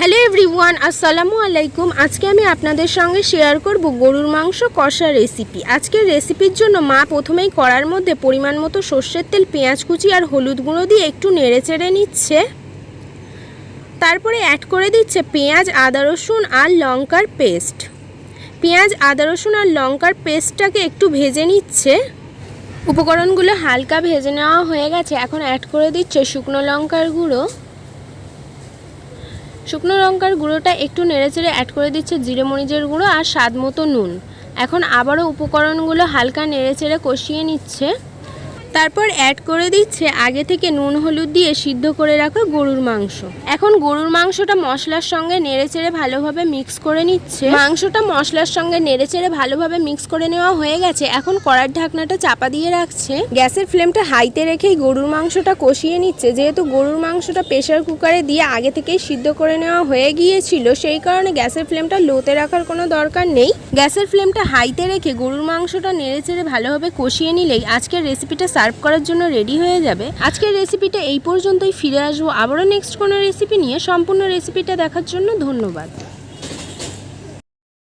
Hello everyone, আসসালামু আলাইকুম। আজকে আমি আপনাদের সঙ্গে শেয়ার করব গরুর মাংস কষা রেসিপি। আজকের রেসিপির জন্য মা প্রথমেই কড়ার মধ্যে পরিমাণ মতো সর্ষের তেল, পেঁয়াজ কুচি আর হলুদ গুঁড়ো দিয়ে একটু নেড়েচেড়ে নিচ্ছে। তারপরে অ্যাড করে দিচ্ছে পেঁয়াজ, আদা রসুন আর লঙ্কার পেস্ট। পেঁয়াজ, আদা রসুন আর লঙ্কার পেস্টটাকে একটু ভেজে নিচ্ছে। উপকরণগুলো হালকা ভেজে নেওয়া হয়ে গেছে। এখন অ্যাড করে দিচ্ছে শুকনো লঙ্কার গুঁড়ো। শুকনো লঙ্কার গুঁড়োটা একটু নেড়েচেড়ে অ্যাড করে দিচ্ছে জিরে মরিচের গুঁড়ো আর স্বাদ মতো নুন। এখন আবারও উপকরণগুলো হালকা নেড়েচেড়ে কষিয়ে নিচ্ছে। তারপর অ্যাড করে দিচ্ছে আগে থেকে নুন হলুদ দিয়ে সিদ্ধ করে রাখা গরুর মাংস। এখন গরুর মাংসটা মশলার সঙ্গে নেড়েচেড়ে ভালোভাবে মিক্স করে নিচ্ছে। মাংসটা মশলার সঙ্গে নেড়েচেড়ে ভালোভাবে মিক্স করে নেওয়া হয়ে গেছে। এখন কড়ার ঢাকনাটা চাপা দিয়ে রাখছে। গ্যাসের ফ্লেমটা হাইতে রেখেই গরুর মাংসটা কষিয়ে নিচ্ছে। যেহেতু গরুর মাংসটা প্রেসার কুকারে দিয়ে আগে থেকেই সিদ্ধ করে নেওয়া হয়ে গিয়েছিল, সেই কারণে গ্যাসের ফ্লেমটা লোতে রাখার কোনো দরকার নেই। গ্যাসের ফ্লেমটা হাইতে রেখে গরুর মাংসটা নেড়েচেড়ে ভালোভাবে কষিয়ে নিলেই আজকের রেসিপিটা সার্ভ করার জন্য রেডি হয়ে যাবে। আজকের রেসিপিটা এই পর্যন্তই। ফিরে আসবো আবারও নেক্সট কোনো রেসিপি নিয়ে। সম্পূর্ণ রেসিপিটা দেখার জন্য ধন্যবাদ।